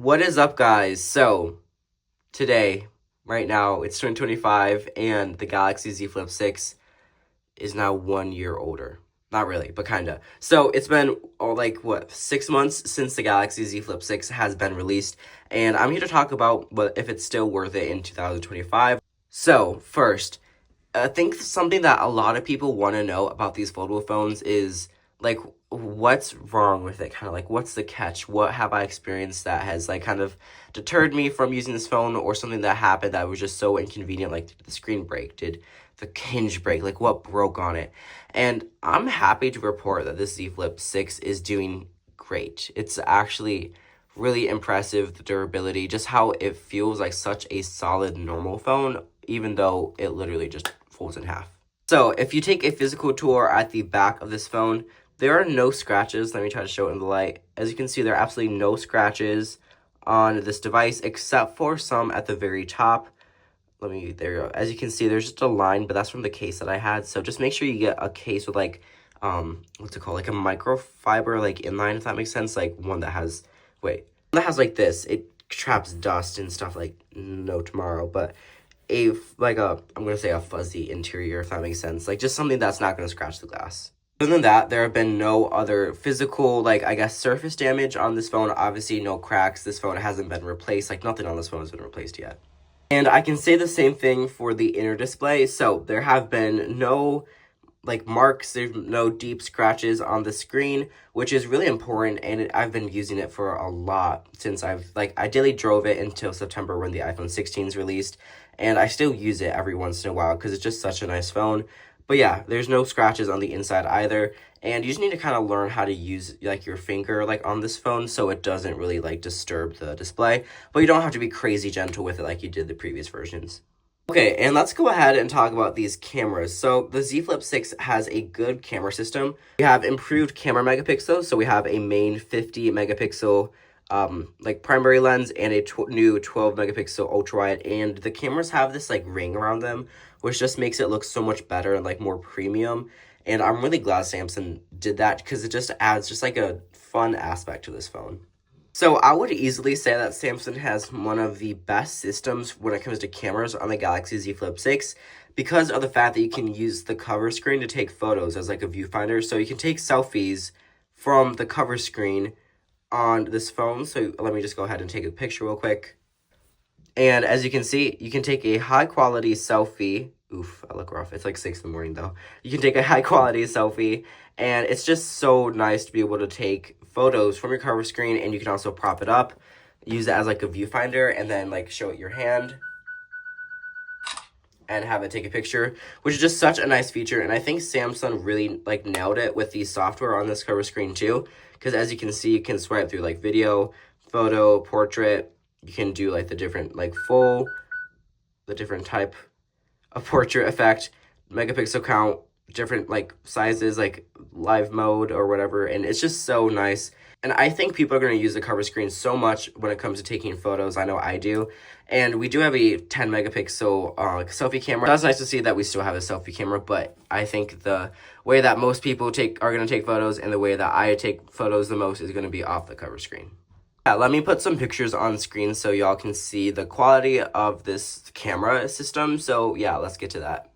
What is up, guys? So, today, right now, it's 2025, and the Galaxy Z Flip 6 is now 1 year older. Not really, but kinda. So, it's been, 6 months since the Galaxy Z Flip 6 has been released, and I'm here to talk about if it's still worth it in 2025. So, first, I think something that a lot of people want to know about these foldable phones is like what's wrong with it, kind of like what's the catch, what have I experienced that has like kind of deterred me from using this phone, or something that happened that was just so inconvenient, like did the screen break, did the hinge break, like what broke on it. And I'm happy to report that this Z Flip 6 is doing great. It's actually really impressive, the durability, just how it feels like such a solid normal phone, even though it literally just folds in half. So if you take a physical tour at the back of this phone, there are no scratches. Let me try to show it in the light. As you can see, there are absolutely no scratches on this device, except for some at the very top. There you go. As you can see, there's just a line, but that's from the case that I had. So just make sure you get a case with like, what's it called? Like a microfiber, like inline, if that makes sense. Like one that has, one that has like this. It traps dust and stuff like no tomorrow, but I'm gonna say a fuzzy interior, if that makes sense. Like just something that's not gonna scratch the glass. Other than that, there have been no other physical, like, I guess, surface damage on this phone. Obviously, no cracks. This phone hasn't been replaced. Like, nothing on this phone has been replaced yet. And I can say the same thing for the inner display. So there have been no like marks, there's no deep scratches on the screen, which is really important, and I've been using it for a lot since I daily drove it until September when the iPhone 16 is released, and I still use it every once in a while because it's just such a nice phone. But yeah, there's no scratches on the inside either, and you just need to kind of learn how to use like your finger like on this phone so it doesn't really like disturb the display, but you don't have to be crazy gentle with it like you did the previous versions. Okay, and let's go ahead and talk about these cameras. So the Z Flip 6 has a good camera system. We have improved camera megapixels, so we have a main 50 megapixel like primary lens and a new 12 megapixel ultra wide, and the cameras have this like ring around them, which just makes it look so much better and like more premium. And I'm really glad Samsung did that because it just adds just like a fun aspect to this phone. So I would easily say that Samsung has one of the best systems when it comes to cameras on the Galaxy Z Flip 6, because of the fact that you can use the cover screen to take photos as like a viewfinder. So you can take selfies from the cover screen on this phone. So let me just go ahead and take a picture real quick. And as you can see, you can take a high quality selfie. Oof, I look rough. It's like 6 in the morning though. You can take a high quality selfie, and it's just so nice to be able to take photos from your cover screen, and you can also prop it up, use it as like a viewfinder, and then like show it your hand and have it take a picture, which is just such a nice feature. And I think Samsung really like nailed it with the software on this cover screen too, because as you can see, you can swipe through like video, photo, portrait. You can do like the different like the different type of portrait effect, megapixel count, different like sizes, like live mode or whatever, and it's just so nice. And I think people are going to use the cover screen so much when it comes to taking photos. I know I do. And we do have a 10 megapixel selfie camera. That's nice to see that we still have a selfie camera, but I think the way that most people are going to take photos and the way that I take photos the most is going to be off the cover screen. Yeah, let me put some pictures on screen so y'all can see the quality of this camera system. So yeah, let's get to that.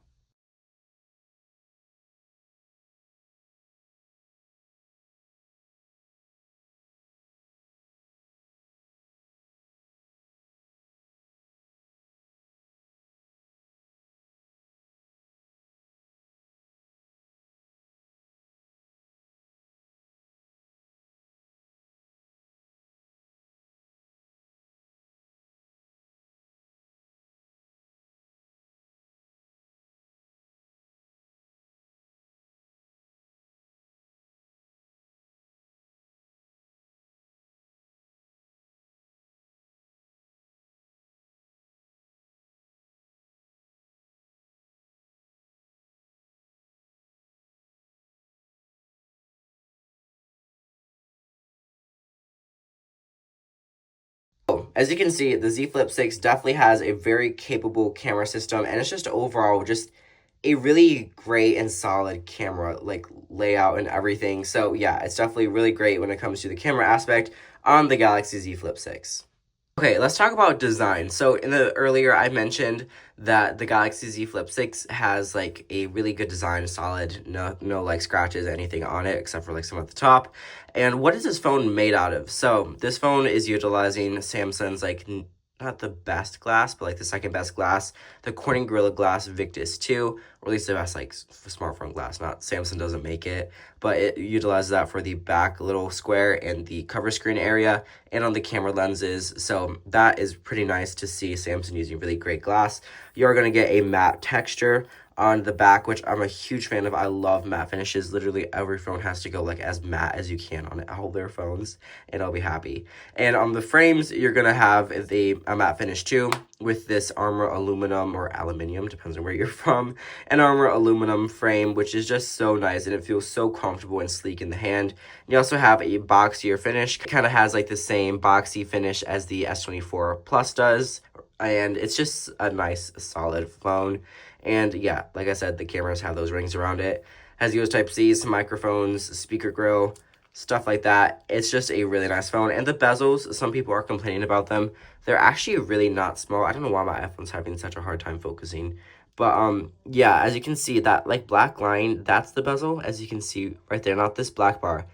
As you can see, the Z Flip 6 definitely has a very capable camera system, and it's just overall just a really great and solid camera like layout and everything. So yeah, it's definitely really great when it comes to the camera aspect on the Galaxy Z Flip 6. Okay, let's talk about design. So in the earlier I mentioned that the Galaxy Z Flip 6 has like a really good design, solid, no like scratches, anything on it except for like some at the top. And what is this phone made out of? So this phone is utilizing Samsung's like not the best glass, but like the second best glass, the Corning Gorilla Glass Victus 2, or at least the best like smartphone glass. Not Samsung doesn't make it, but it utilizes that for the back little square and the cover screen area and on the camera lenses. So that is pretty nice to see Samsung using really great glass. You're going to get a matte texture on the back, which I'm a huge fan of. I love matte finishes. Literally every phone has to go like as matte as you can on all their phones, and I'll be happy. And on the frames, you're gonna have a matte finish too, with this Armor aluminum or aluminium, depends on where you're from, an Armor aluminum frame, which is just so nice and it feels so comfortable and sleek in the hand. You also have a boxier finish, kind of has like the same boxy finish as the S24 Plus does, and it's just a nice solid phone. And yeah, like I said, the cameras have those rings around it. Has USB Type-C, some microphones, speaker grill, stuff like that. It's just a really nice phone. And the bezels, some people are complaining about them. They're actually really not small. I don't know why my iPhone's having such a hard time focusing. But yeah, as you can see, that like black line, that's the bezel, as you can see right there, not this black bar.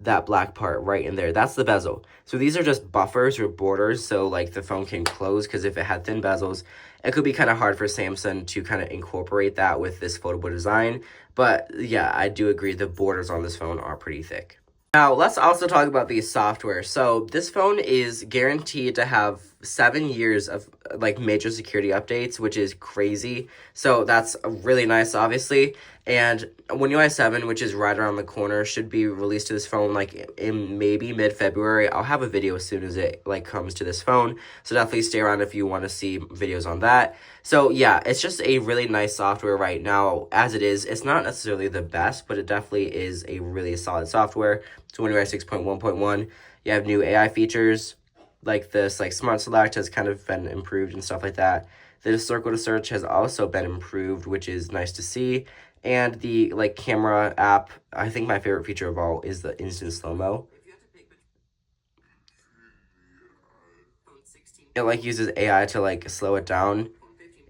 That black part right in there, that's the bezel. So these are just buffers or borders so like the phone can close, because if it had thin bezels, it could be kind of hard for Samsung to kind of incorporate that with this foldable design. But yeah, I do agree the borders on this phone are pretty thick. Now, let's also talk about the software. So this phone is guaranteed to have 7 years of like major security updates, which is crazy. So that's really nice, obviously. And One UI 7, which is right around the corner, should be released to this phone like in maybe mid-February. I'll have a video as soon as it like comes to this phone. So definitely stay around if you want to see videos on that. So yeah, it's just a really nice software right now as it is. It's not necessarily the best, but it definitely is a really solid software. So One UI 6.1.1, you have new AI features like this, like Smart Select has kind of been improved and stuff like that. The circle to search has also been improved, which is nice to see. And the like camera app, I think my favorite feature of all is the instant slow-mo. It like uses AI to like slow it down.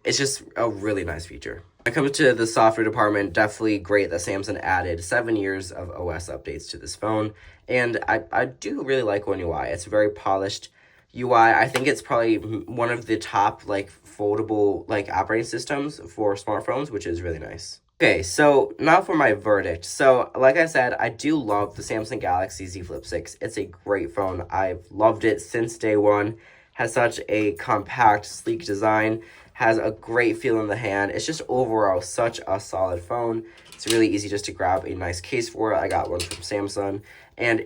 It's just a really nice feature. When it comes to the software department, definitely great that Samsung added 7 years of OS updates to this phone. And I do really like One UI. It's very polished UI. I think it's probably one of the top like foldable like operating systems for smartphones, which is really nice. Okay, so now for my verdict. So, like I said, I do love the Samsung Galaxy Z Flip 6. It's a great phone. I've loved it since day one. Has such a compact, sleek design. Has a great feel in the hand. It's just overall such a solid phone. It's really easy just to grab a nice case for it. I got one from Samsung. And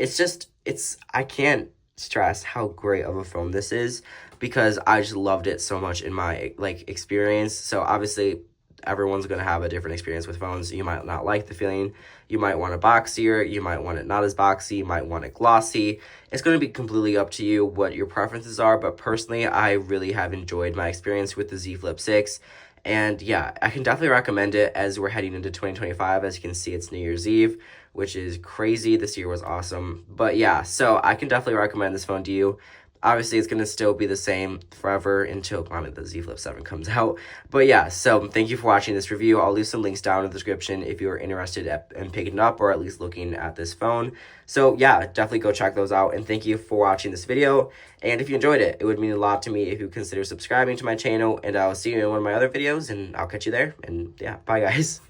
I can't stress how great of a phone this is, because I just loved it so much in my like experience. So obviously everyone's going to have a different experience with phones. You might not like the feeling. You might want it boxier. You might want it not as boxy. You might want it glossy. It's going to be completely up to you what your preferences are. But personally, I really have enjoyed my experience with the Z Flip 6. And yeah, I can definitely recommend it as we're heading into 2025. As you can see, it's New Year's Eve, which is crazy. This year was awesome. But yeah, so I can definitely recommend this phone to you. Obviously, it's going to still be the same forever until the Z Flip 7 comes out. But yeah, so thank you for watching this review. I'll leave some links down in the description if you're interested in picking it up or at least looking at this phone. So yeah, definitely go check those out. And thank you for watching this video. And if you enjoyed it, it would mean a lot to me if you consider subscribing to my channel. And I'll see you in one of my other videos, and I'll catch you there. And yeah, bye guys.